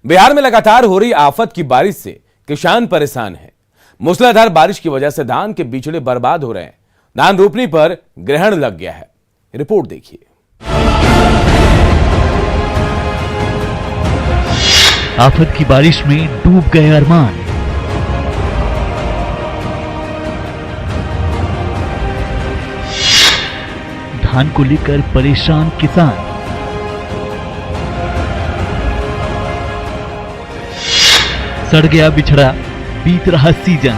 बिहार में लगातार हो रही आफत की बारिश से किसान परेशान हैं। मूसलाधार बारिश की वजह से धान के बिचड़े बर्बाद हो रहे हैं। धान रोपनी पर ग्रहण लग गया है। रिपोर्ट देखिए। आफत की बारिश में डूब गए अरमान। धान को लेकर परेशान किसान। सड़ गया बिछड़ा, बीत रहा सीजन।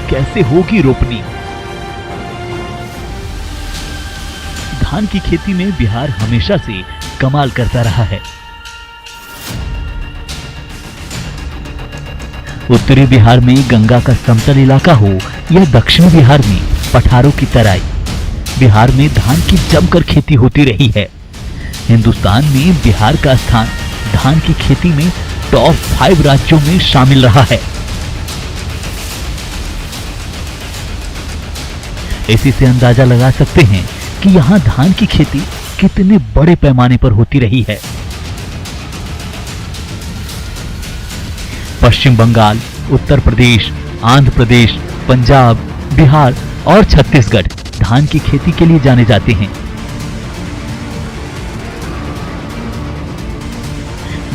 कैसे होगी रोपनी? धान की खेती में बिहार हमेशा से कमाल करता रहा है। उत्तरी बिहार में गंगा का समतल इलाका हो या दक्षिणी बिहार में पठारों की तराई, बिहार में धान की जमकर खेती होती रही है। हिंदुस्तान में बिहार का स्थान धान की खेती में टॉप 5 राज्यों में शामिल रहा है। इसी से अंदाजा लगा सकते हैं कि यहां धान की खेती कितने बड़े पैमाने पर होती रही है। पश्चिम बंगाल, उत्तर प्रदेश, आंध्र प्रदेश, पंजाब, बिहार और छत्तीसगढ़ धान की खेती के लिए जाने जाते हैं।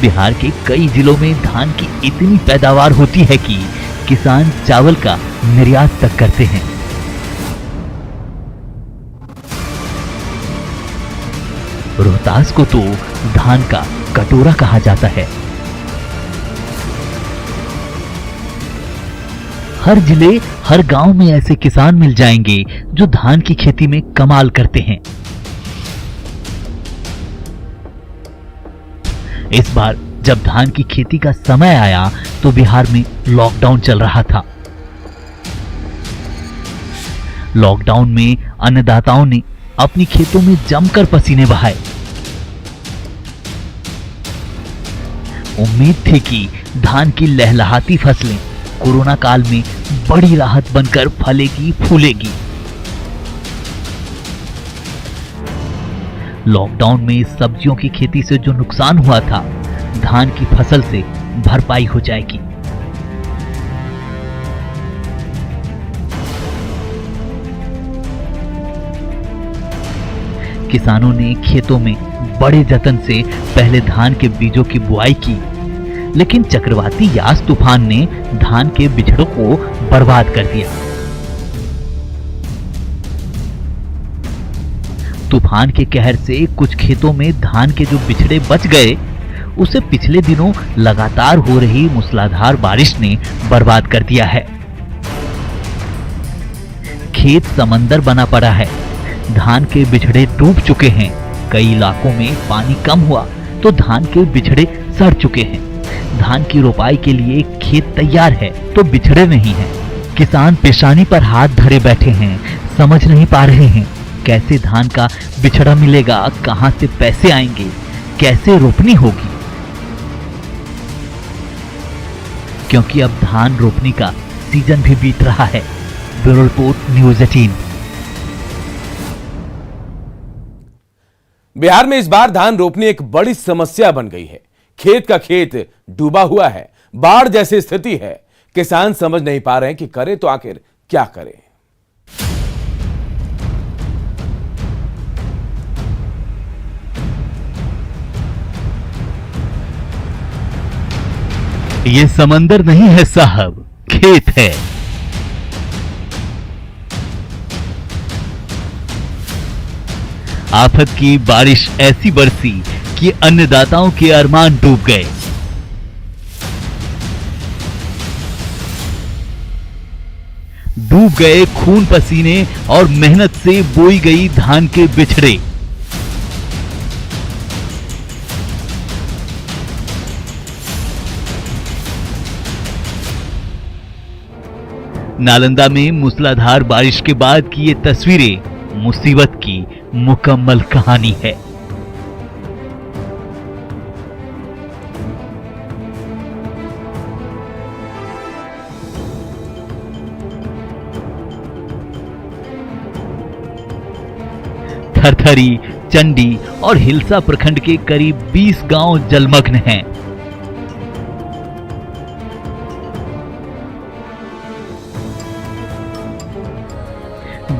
बिहार के कई जिलों में धान की इतनी पैदावार होती है कि किसान चावल का निर्यात तक करते हैं। रोहतास को तो धान का कटोरा कहा जाता है। हर जिले, हर गांव में ऐसे किसान मिल जाएंगे जो धान की खेती में कमाल करते हैं। इस बार जब धान की खेती का समय आया तो बिहार में लॉकडाउन चल रहा था। लॉकडाउन में अन्नदाताओं ने अपनी खेतों में जमकर पसीने बहाए। उम्मीद थी कि धान की लहलहाती फसलें कोरोना काल में बड़ी राहत बनकर फलेगी, फूलेगी। लॉकडाउन में सब्जियों की खेती से जो नुकसान हुआ था, धान की फसल से भरपाई हो जाएगी। किसानों ने खेतों में बड़े जतन से पहले धान के बीजों की बुआई की, लेकिन चक्रवाती यास तूफान ने धान के बिछड़ों को बर्बाद कर दिया। तूफान के कहर से कुछ खेतों में धान के जो बिछड़े बच गए, उसे पिछले दिनों लगातार हो रही मूसलाधार बारिश ने बर्बाद कर दिया है। खेत समंदर बना पड़ा है। धान के बिछड़े डूब चुके हैं। कई इलाकों में पानी कम हुआ तो धान के बिछड़े सड़ चुके हैं। धान की रोपाई के लिए खेत तैयार है तो बिछड़े नहीं है। किसान पेशानी पर हाथ धरे बैठे हैं, समझ नहीं पा रहे हैं कैसे धान का बिछड़ा मिलेगा, कहां से पैसे आएंगे, कैसे रोपनी होगी। क्योंकि अब धान रोपनी का सीजन भी बीत रहा है। Bureau report, news 18। बिहार में इस बार धान रोपनी एक बड़ी समस्या बन गई है। खेत का खेत डूबा हुआ है, बाढ़ जैसी स्थिति है। किसान समझ नहीं पा रहे हैं कि करें तो आखिर क्या करें। ये समंदर नहीं है साहब, खेत है। आफत की बारिश ऐसी बरसी कि अन्नदाताओं के अरमान डूब गए। डूब गए खून पसीने और मेहनत से बोई गई धान के बिछड़े। नालंदा में मूसलाधार बारिश के बाद की ये तस्वीरें मुसीबत की मुकम्मल कहानी है। थरथरी, चंडी और हिलसा प्रखंड के करीब 20 गांव जलमग्न हैं।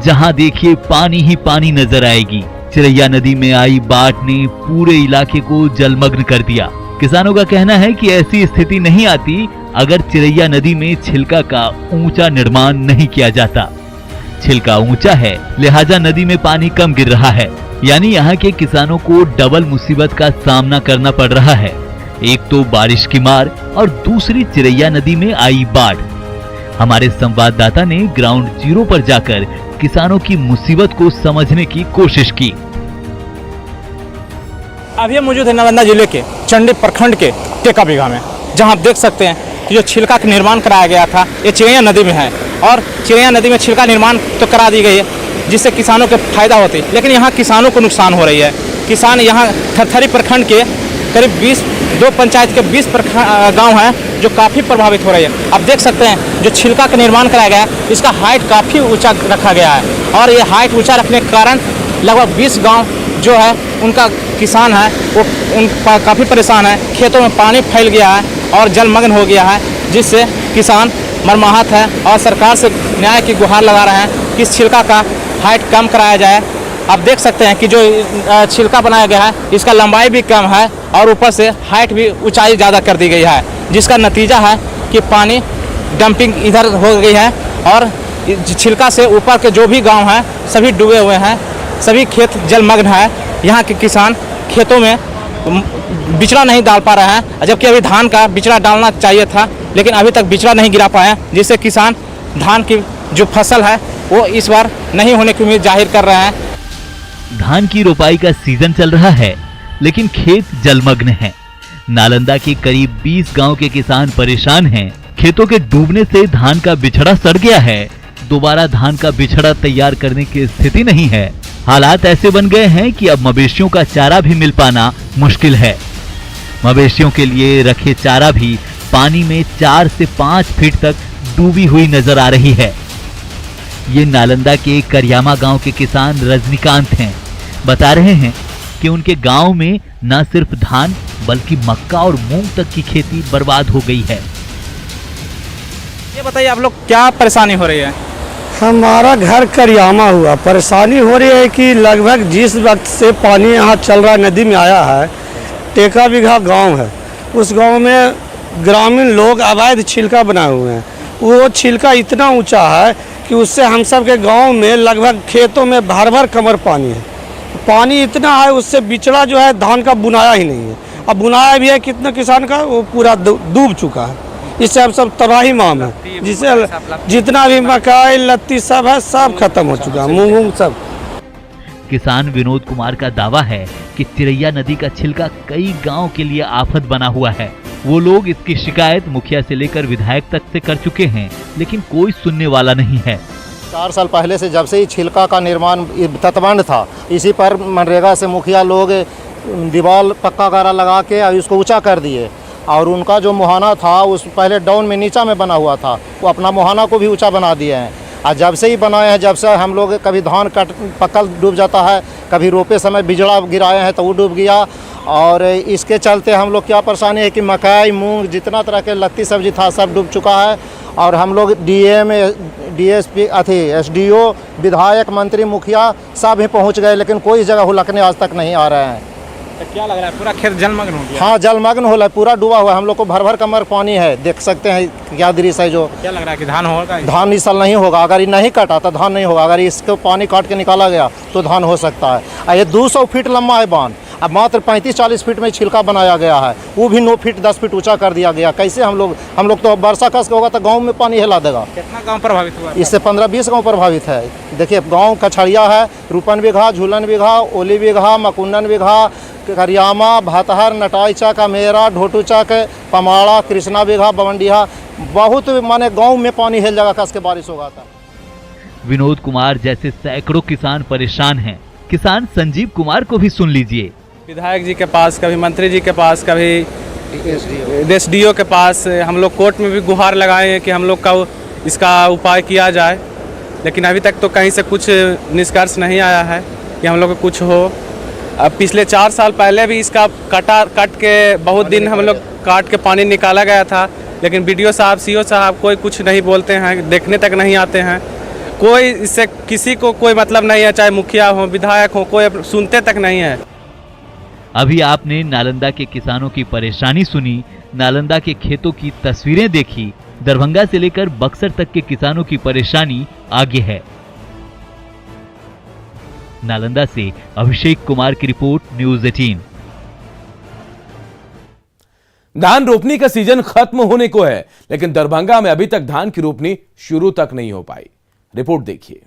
जहां देखिए पानी ही पानी नजर आएगी। चिरैया नदी में आई बाढ़ ने पूरे इलाके को जलमग्न कर दिया। किसानों का कहना है कि ऐसी स्थिति नहीं आती अगर चिरैया नदी में छिलका का ऊंचा निर्माण नहीं किया जाता। छिलका ऊंचा है, लिहाजा नदी में पानी कम गिर रहा है, यानी यहाँ के किसानों को डबल मुसीबत का सामना करना पड़ रहा है। एक तो बारिश की मार और दूसरी चिरैया नदी में आई बाढ़। हमारे संवाददाता ने ग्राउंड जीरो पर जाकर किसानों की मुसीबत को समझने की कोशिश की। अभी हम मौजूद है नालंदा जिले के चंडी प्रखंड के टेका बीघा में, जहां आप देख सकते हैं कि जो छिलका का निर्माण कराया गया था ये चिरैया नदी में है। और चिरैया नदी में छिलका निर्माण तो करा दी गई है जिससे किसानों को फायदा होती है, लेकिन यहाँ किसानों को नुकसान हो रही है। किसान यहाँ थरथरी प्रखंड के करीब 2 पंचायत के 20 गांव हैं जो काफ़ी प्रभावित हो रही है। आप देख सकते हैं जो छिलका का निर्माण कराया गया है इसका हाइट काफ़ी ऊंचा रखा गया है और ये हाइट ऊंचा रखने के कारण लगभग 20 गांव जो है उनका किसान है वो काफ़ी परेशान है। खेतों में पानी फैल गया है और जलमग्न हो गया है, जिससे किसान मरमाहत है और सरकार से न्याय की गुहार लगा रहे हैं कि इस छिलका का हाइट कम कराया जाए। आप देख सकते हैं कि जो छिलका बनाया गया है इसका लंबाई भी कम है और ऊपर से हाइट भी ऊंचाई ज़्यादा कर दी गई है, जिसका नतीजा है कि पानी डंपिंग इधर हो गई है और छिलका से ऊपर के जो भी गांव हैं सभी डूबे हुए हैं, सभी खेत जलमग्न है। यहाँ के किसान खेतों में बिचड़ा नहीं डाल पा रहे हैं, जबकि अभी धान का बिचड़ा डालना चाहिए था, लेकिन अभी तक बिचड़ा नहीं गिरा पाए, जिससे किसान धान की जो फसल है वो इस बार नहीं होने की उम्मीद जाहिर कर रहे हैं। धान की रोपाई का सीजन चल रहा है, लेकिन खेत जलमग्न हैं। नालंदा के करीब 20 गांव के किसान परेशान हैं। खेतों के डूबने से धान का बिछड़ा सड़ गया है। दोबारा धान का बिछड़ा तैयार करने की स्थिति नहीं है। हालात ऐसे बन गए हैं कि अब मवेशियों का चारा भी मिल पाना मुश्किल है। मवेशियों के लिए रखे चारा भी पानी में 4 से 5 फीट तक डूबी हुई नजर आ रही है। ये नालंदा के करियामा गांव के किसान रजनीकांत हैं। बता रहे हैं कि उनके गांव में न सिर्फ धान बल्कि मक्का और मूंग तक की खेती बर्बाद हो गई है। ये बताइए आप लोग क्या परेशानी हो रही है? हमारा घर करियामा हुआ, परेशानी हो रही है कि लगभग जिस वक्त से पानी यहाँ चल रहा नदी में आया है, टेका बीघा गांव है, उस गांव में ग्रामीण लोग अवैध छिलका बनाए हुए हैं। वो छिलका इतना ऊंचा है कि उससे हम सब के गांव में लगभग खेतों में भर भर कमर पानी है। पानी इतना है उससे बिचड़ा जो है धान का बुनाया ही नहीं है। अब बुनाया भी है कितना किसान का वो पूरा डूब चुका है। इससे हम सब तबाही माम है, जिससे जितना भी मकाई लत्ती सब है सब खत्म हो चुका है, मूंग सब। किसान विनोद कुमार का दावा है कि चिरैया नदी का छिलका कई गांव के लिए आफत बना हुआ है। वो लोग इसकी शिकायत मुखिया से लेकर विधायक तक से कर चुके हैं, लेकिन कोई सुनने वाला नहीं है। 4 साल पहले से जब से ही छिलका का निर्माण तटबंध था, इसी पर मनरेगा से मुखिया लोग दीवार पक्का गारा लगा के इसको ऊंचा कर दिए और उनका जो मुहाना था उस पहले डाउन में नीचा में बना हुआ था, वो अपना मुहाना को भी ऊंचा बना दिए हैं। और जब से ही बनाए हैं, जब से हम लोग कभी धान पक्का डूब जाता है, कभी रोपे समय बिजड़ा गिराए हैं तो वो डूब गया। और इसके चलते हम लोग क्या परेशानी है कि मकई मूंग जितना तरह के लत्ती सब्जी था सब डूब चुका है। और हम लोग डीएम डीएसपी एसडीओ विधायक मंत्री मुखिया सब ही पहुंच गए, लेकिन कोई जगह हुलकने आज तक नहीं आ रहे हैं। तो क्या लग रहा है पूरा खेत जलमग्न हो गया? हाँ जलमग्न हो रहा है, पूरा डूबा हुआ है। हम लोग को भर भर कमर पानी है, देख सकते हैं क्या दृश्य है। जो क्या लग रहा है कि धान होगा? धान इस साल नहीं होगा, अगर ये नहीं कटा तो धान नहीं होगा। अगर इसको पानी काट के निकाला गया तो धान हो सकता है। और ये 200 फीट लंबा है बांध, अब मात्र 35-40 फीट में छिलका बनाया गया है, वो भी 9 फीट 10 फीट ऊंचा कर दिया गया। कैसे हम लोग तो वर्षा कस के होगा तो गांव में पानी हिला देगा। कितना गांव प्रभावित हुआ? इससे 15-20 गांव प्रभावित है। देखिए गांव कछड़िया है, रूपन बीघा, झूलन बीघा, ओली बीघा, मकुंडन बीघा, करियामा, भातहर, नटाईचा का मेरा, ढोटूचक, पमाड़ा, कृष्णा बीघा, बवंडिया, बहुत माने गांव में पानी हिल जाएगा कस के बारिश होगा था। विनोद कुमार जैसे सैकड़ों किसान परेशान हैं। किसान संजीव कुमार को भी सुन लीजिए। विधायक जी के पास, कभी मंत्री जी के पास, कभी एसडीओ के पास, हम लोग कोर्ट में भी गुहार लगाए हैं कि हम लोग का इसका उपाय किया जाए, लेकिन अभी तक तो कहीं से कुछ निष्कर्ष नहीं आया है। कि हम लोग को कुछ हो। अब पिछले 4 साल पहले भी इसका कट के बहुत दिन हम लोग काट के पानी निकाला गया था, लेकिन बीडीओ साहब, सीओ साहब कोई कुछ नहीं बोलते हैं, देखने तक नहीं आते हैं। कोई इससे किसी को कोई मतलब नहीं है, चाहे मुखिया हो, विधायक हो, कोई सुनते तक नहीं है। अभी आपने नालंदा के किसानों की परेशानी सुनी, नालंदा के खेतों की तस्वीरें देखी। दरभंगा से लेकर बक्सर तक के किसानों की परेशानी आगे है। नालंदा से अभिषेक कुमार की रिपोर्ट, न्यूज़ 18। धान रोपनी का सीजन खत्म होने को है, लेकिन दरभंगा में अभी तक धान की रोपनी शुरू तक नहीं हो पाई। रिपोर्ट देखिए।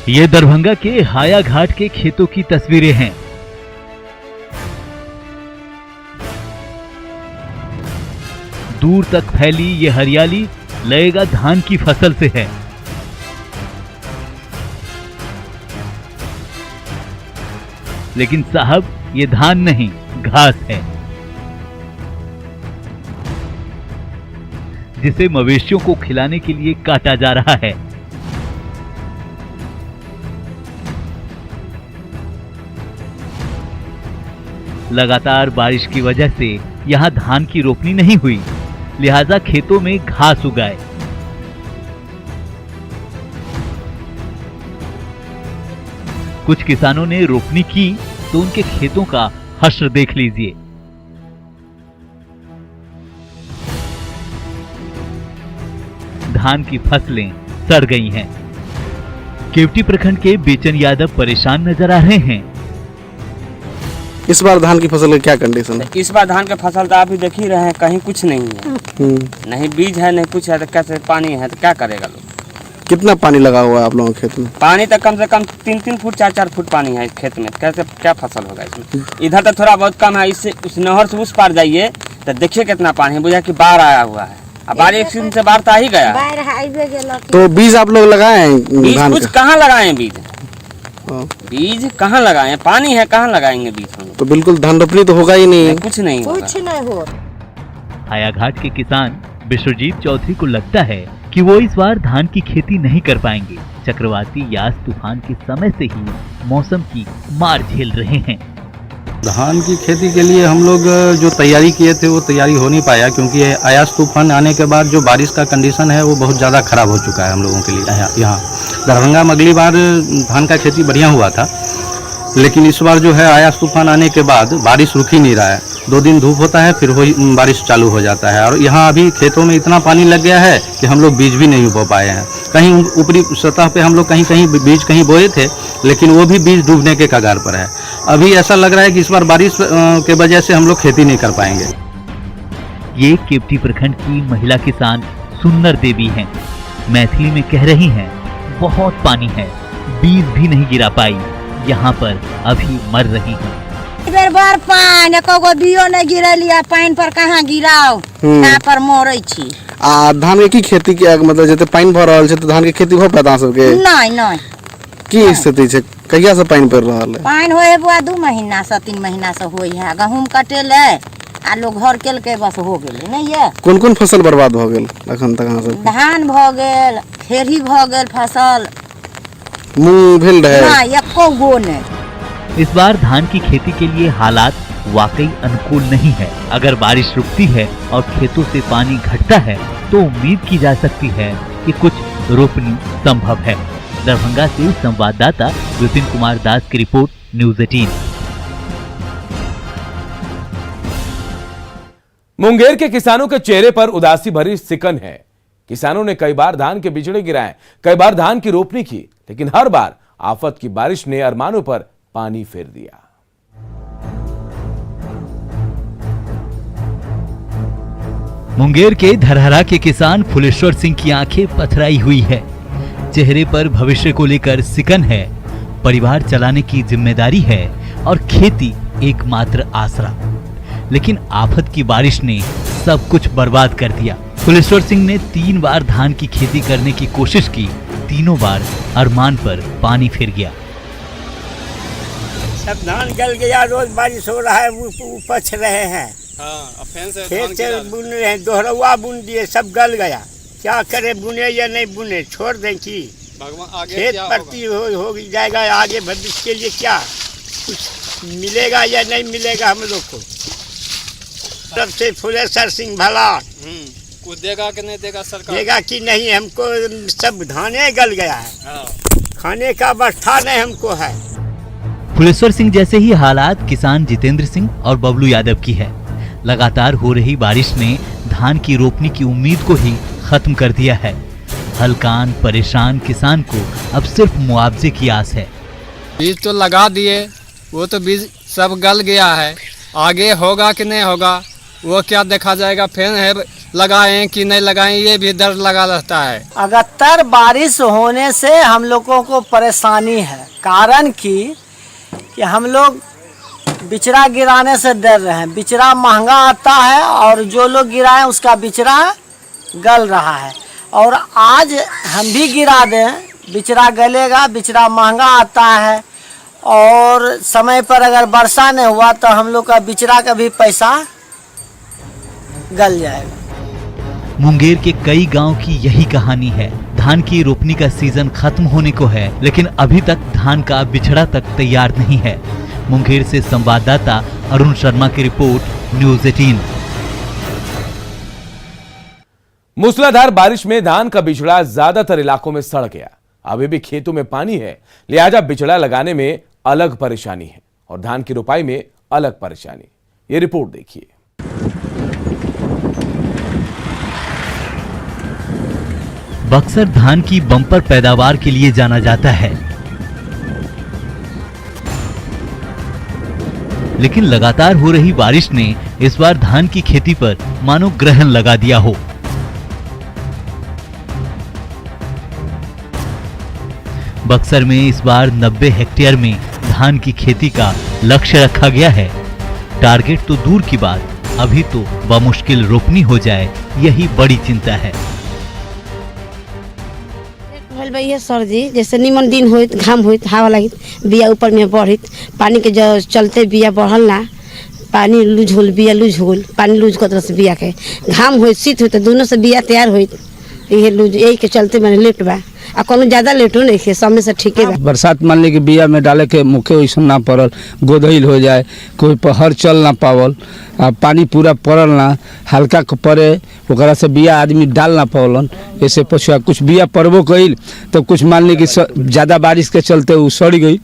ये दरभंगा के हाया घाट के खेतों की तस्वीरें हैं। दूर तक फैली ये हरियाली लगेगा धान की फसल से है। लेकिन साहब, ये धान नहीं, घास है, जिसे मवेशियों को खिलाने के लिए काटा जा रहा है। लगातार बारिश की वजह से यहां धान की रोपनी नहीं हुई, लिहाजा खेतों में घास उगाए। कुछ किसानों ने रोपनी की तो उनके खेतों का हश्र देख लीजिए। धान की फसलें सड़ गई हैं। केवटी प्रखंड के बेचन यादव परेशान नजर आ रहे हैं। इस बार धान की फसल का क्या कंडीशन है? इस बार धान का फसल तो आप ही देख ही रहे हैं, कहीं कुछ नहीं है। नहीं बीज है, नहीं कुछ है, तो कैसे पानी है तो क्या करेगा लोग? कितना पानी लगा हुआ है आप लोगों के खेत में? पानी तो कम से कम 3-3 फुट 4-4 फुट पानी है इस खेत में, कैसे क्या फसल होगा इसमें? इधर तो थोड़ा बहुत कम है, इससे उस नहर से उस पार जाइए तो देखिए कितना पानी है, बुझा कि बाढ़ आया हुआ है। अब बाढ़ एक दिन से बाढ़ तो आ ही गया। तो बीज आप लोग लगाए हैं बीज धान कुछ का? कहाँ लगाए बीज? बीज कहाँ लगाए? पानी है, कहाँ लगाएंगे बीज हम? तो बिल्कुल धान रोपनी तो होगा ही नहीं। कुछ नहीं होगा। कुछ नहीं हो। हायाघाट के किसान विश्वजीत चौधरी को लगता है कि वो इस बार धान की खेती नहीं कर पाएंगे। चक्रवाती यास तूफान के समय से ही मौसम की मार झेल रहे हैं। धान की खेती के लिए हम लोग जो तैयारी किए थे वो तैयारी हो नहीं पाया, क्योंकि आयास तूफान आने के बाद जो बारिश का कंडीशन है वो बहुत ज़्यादा खराब हो चुका है हम लोगों के लिए। यहाँ दरभंगा में अगली बार धान का खेती बढ़िया हुआ था, लेकिन इस बार जो है आयास तूफान आने के बाद बारिश रुक ही नहीं रहा है। 2 दिन धूप होता है, फिर वही बारिश चालू हो जाता है। और यहाँ अभी खेतों में इतना पानी लग गया है कि हम लोग बीज भी नहीं बो पाए हैं। कहीं ऊपरी सतह पे हम लोग कहीं बीज कहीं बोए थे, लेकिन वो भी बीज डूबने के कगार पर है। अभी ऐसा लग रहा है कि इस बार बारिश के वजह से हम लोग खेती नहीं कर पाएंगे। ये केवटी प्रखंड की महिला किसान सुंदर देवी हैं। मैथिली में कह रही हैं, बहुत पानी है, बीज भी नहीं गिरा पाई, यहाँ पर अभी मर रही हूँ। बार पानी को बियो नहीं गिरलिया, पानी पर कहाँ गिराओ, यहाँ पर मोरे छी। धान की खेती के मतलब जैसे पानी भर रहा है तो धान की खेती हो पाता सबके? नहीं की स्थिति है? कहिया से पानी पड़ रहा है? पानी होए बुआ 2 महीना से 3 महीना से होई है। गहूम कटेले आ लोग घर केल के बस हो गेले नहीं है। कौन कौन फसल बर्बाद हो गेल अखन तक? अहाँ सब धान भ गेल, खेरी भ गेल, फसल मूंग भेल रहे नहीं, एको गो नहीं। इस बार धान की खेती के लिए हालात वाकई अनुकूल नहीं है। अगर बारिश रुकती है और खेतों से पानी घटता है तो उम्मीद की जा सकती है कि कुछ रोपनी संभव है। दरभंगा से संवाददाता विपिन कुमार दास की रिपोर्ट, न्यूज़ 18। मुंगेर के किसानों के चेहरे पर उदासी भरी सिकन है। किसानों ने कई बार धान के बिचड़े गिराए, कई बार धान की रोपनी की, लेकिन हर बार आफत की बारिश ने अरमानों पर पानी फेर दिया। मुंगेर के धरहरा के किसान फुलेश्वर सिंह की आंखें पथराई हुई है। चेहरे पर भविष्य को लेकर सिकन है, परिवार चलाने की जिम्मेदारी है और खेती एकमात्र आसरा। लेकिन आफत की बारिश ने सब कुछ बर्बाद कर दिया। फुलेश्वर सिंह ने 3 बार धान की खेती करने की कोशिश की, तीनों बार अरमान पर पानी फिर गया। सब धान गल गया, रोज बारिश हो रहा है, उपज रहे हैं। खेत से बुन रहे हैं, दोहरवा बुन दिए, सब गल गया। क्या करे, बुने या नहीं बुने, छोड़ दें कि खेत परती हो जाएगा। आगे भविष्य के लिए क्या कुछ मिलेगा या नहीं मिलेगा हम लोग को। सबसे फुलेश्वर सिंह भला कुछ देगा कि नहीं देगा सरकार? देगा कि नहीं, हमको सब धाने गल गया है, खाने का अवस्था नहीं हमको है। फुलेश्वर सिंह जैसे ही हालात किसान जितेंद्र सिंह और बबलू यादव की है। लगातार हो रही बारिश ने धान की रोपनी की उम्मीद को ही खत्म कर दिया है। हलकान परेशान किसान को अब सिर्फ मुआवजे की आस है। बीज तो लगा दिए, वो तो बीज सब गल गया है, आगे होगा कि नहीं होगा वो क्या देखा जाएगा। फिर है लगाएं कि नहीं लगाएं, ये भी डर लगा रहता है। लगातार बारिश होने से हम लोगों को परेशानी है, कारण कि हम लोग बिचड़ा गिराने से डर रहे हैं। बिचड़ा महंगा आता है और जो लोग गिराएं उसका बिचड़ा गल रहा है। और आज हम भी गिरा दें, बिचड़ा गलेगा, बिचड़ा महंगा आता है और समय पर अगर वर्षा नहीं हुआ तो हम लोग का बिचड़ा का भी पैसा गल जाएगा। मुंगेर के कई गांव की यही कहानी है। धान की रोपनी का सीजन खत्म होने को है, लेकिन अभी तक धान का बिछड़ा तक तैयार नहीं है। मुंगेर से संवाददाता अरुण शर्मा की रिपोर्ट, न्यूज़ 18। मूसलाधार बारिश में धान का बिछड़ा ज्यादातर इलाकों में सड़ गया। अभी भी खेतों में पानी है, लिहाजा बिछड़ा लगाने में अलग परेशानी है और धान की रोपाई में अलग परेशानी। ये रिपोर्ट देखिए। बक्सर धान की बम्पर पैदावार के लिए जाना जाता है, लेकिन लगातार हो रही बारिश ने इस बार धान की खेती पर मानो ग्रहण लगा दिया हो। बक्सर में इस बार 90 हेक्टेयर में धान की खेती का लक्ष्य रखा गया है। टारगेट तो दूर की बात, अभी तो बमुश्किल रोपनी हो जाए, यही बड़ी चिंता है। भैया सर जी, जैसे निमन दिन होइत, घाम होइत, हवा लगित, बिया ऊपर में बढ़ित, पानी के जो चलते बिया बढ़ल ना, पानी लूज होल, बिया लूज होल, पानी लूज कर से बिया के घाम होइत, शीत होइत, दोनों से बिया तैयार होइत, ये लूज यही के चलते मैंने लेट बा। आ कोनो ज्यादा लेट हो नहीं, समय से ठीक है। बरसात मान ली कि बिया में डाले के मुखे वैसा ना पड़ल, गोदहिल हो जाए, कोई पहर चल ना पावल, पानी पूरा पड़ल ना, हल्का पड़े ओकरा से बिया आदमी डाल ना पावलन। ऐसे पछुआ कुछ बिया पड़बो कइल तो कुछ मान ली कि ज़्यादा बारिश के चलते वो सड़ गई।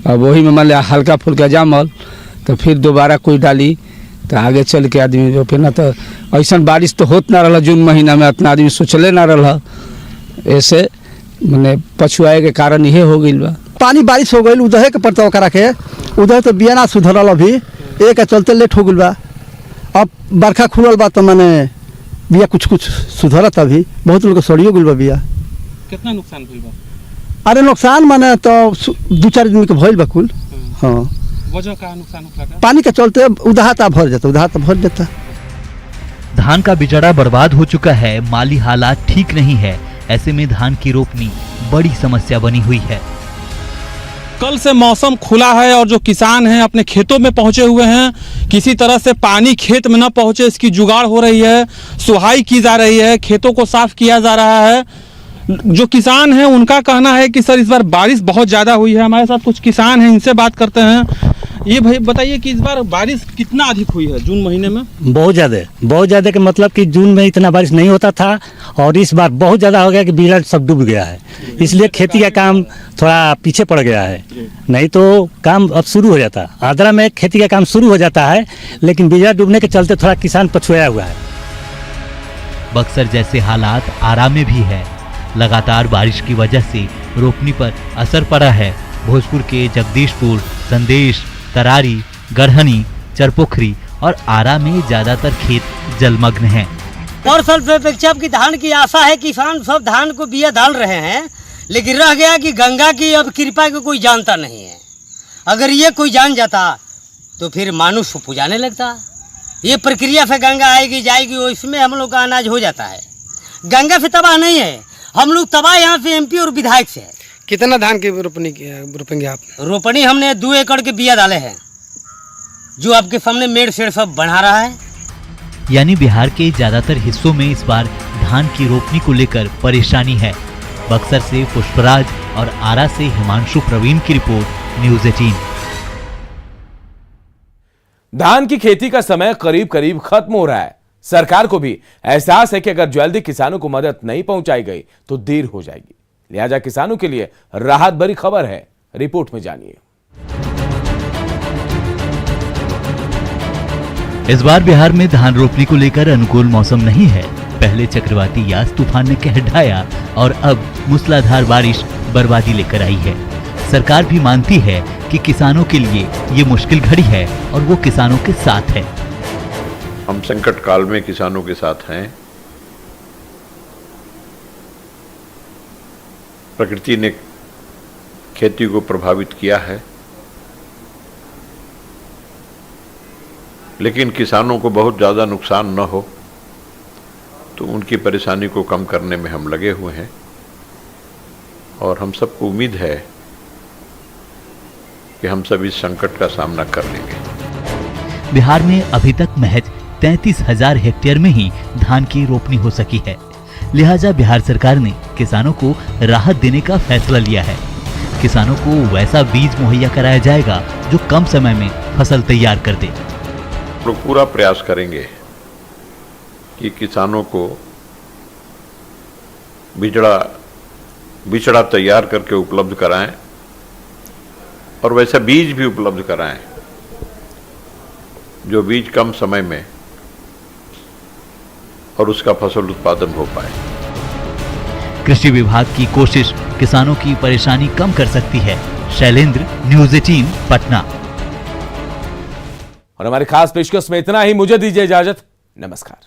अब वही में मान लिया हल्का फुल्का जामल तो फिर दोबारा कोई डाली तो आगे चल के आदमी रोपे ना। तो ऐसा बारिश तो होत ना रहा, जून महीना में इतना आदमी सोचले ना रहा। ऐसे मैंने पछुआए के कारण ये हो गई बा। पानी बारिश हो गई उधर के पड़ता करा के, उधर तो बिया ना सुधरल, अभी एक चलते लेट हो गई बा। अब बरखा खुलल बा तो मैंने बिया कुछ कुछ सुधरत, अभी बहुत लोग सड़ियो गई बा बिया। कितना नुकसान भइल बा? अरे नुकसान माने तो 2-4 दिन के भइल बा कुल। हाँ, वजह का नुकसान होगा? पानी के चलते उधाता भर जाता। धान का बिचड़ा बर्बाद हो चुका है, माली हालात ठीक नहीं है। ऐसे में धान की रोपनी बड़ी समस्या बनी हुई है। कल से मौसम खुला है और जो किसान हैं अपने खेतों में पहुंचे हुए हैं। किसी तरह से पानी खेत में न पहुंचे इसकी जुगाड़ हो रही है, सुहाई की जा रही है, खेतों को साफ किया जा रहा है। जो किसान हैं उनका कहना है कि सर इस बार बारिश बहुत ज़्यादा हुई है। हमारे साथ कुछ किसान हैं, इनसे बात करते हैं। ये भाई बताइए कि इस बार बारिश कितना अधिक हुई है जून महीने में? बहुत ज़्यादा के मतलब कि जून में इतना बारिश नहीं होता था और इस बार बहुत ज़्यादा हो गया कि बिचड़ा सब डूब गया है। इसलिए खेती का काम थोड़ा पीछे पड़ गया है, नहीं तो काम अब शुरू हो जाता। आद्रा में खेती का काम शुरू हो जाता है, लेकिन बिचड़ा डूबने के चलते थोड़ा किसान पछुआ हुआ है। बक्सर जैसे हालात आरा में भी है। लगातार बारिश की वजह से रोपनी पर असर पड़ा है। भोजपुर के जगदीशपुर, संदेश, तरारी, गढ़हनी, चरपोखरी और आरा में ज्यादातर खेत जलमग्न हैं। और साल से अपेक्षा की धान की आशा है, किसान सब धान को बिया डाल रहे हैं, लेकिन रह गया कि गंगा की अब कृपा को कोई जानता नहीं है। अगर ये कोई जान जाता तो फिर मानुष को पुजाने लगता। ये प्रक्रिया से गंगा आएगी जाएगी, उसमें हम लोग का अनाज हो जाता है। गंगा से तबाह नहीं है, हम लोग तबाह यहाँ से एमपी और विधायक से है। कितना धान की रोपेंगे आप? रोपनी हमने 2 एकड़ के बिया डाले हैं, जो आपके सामने मेड़ शेड़ सब बढ़ा रहा है। यानी बिहार के ज्यादातर हिस्सों में इस बार धान की रोपनी को लेकर परेशानी है। बक्सर से पुष्पराज और आरा से हिमांशु प्रवीण की रिपोर्ट, न्यूज़ 18। धान की खेती का समय करीब करीब खत्म हो रहा है। सरकार को भी एहसास है कि अगर जल्दी किसानों को मदद नहीं पहुंचाई गई तो देर हो जाएगी। लिहाजा किसानों के लिए राहत भरी खबर है, रिपोर्ट में जानिए। इस बार बिहार में धान रोपनी को लेकर अनुकूल मौसम नहीं है। पहले चक्रवाती यास तूफान ने कहर ढाया और अब मूसलाधार बारिश बर्बादी लेकर आई है। सरकार भी मानती है कि किसानों के लिए ये मुश्किल घड़ी है और वो किसानों के साथ है। हम संकट काल में किसानों के साथ हैं। प्रकृति ने खेती को प्रभावित किया है, लेकिन किसानों को बहुत ज़्यादा नुकसान न हो तो उनकी परेशानी को कम करने में हम लगे हुए हैं और हम सबको उम्मीद है कि हम सब इस संकट का सामना कर लेंगे। बिहार में अभी तक महज 33,000 हेक्टेयर में ही धान की रोपनी हो सकी है। लिहाजा बिहार सरकार ने किसानों को राहत देने का फैसला लिया है। किसानों को वैसा बीज मुहैया कराया जाएगा जो कम समय में फसल तैयार कर दे। लोग पूरा प्रयास करेंगे कि किसानों को बिचड़ा तैयार करके उपलब्ध कराएं और वैसा बीज भी उपलब्ध कराएं जो बीज कम समय में और उसका फसल उत्पादन हो पाए। कृषि विभाग की कोशिश किसानों की परेशानी कम कर सकती है। शैलेंद्र, न्यूज़ 18, पटना। और हमारी खास पेशकश में इतना ही। मुझे दीजिए इजाजत। नमस्कार।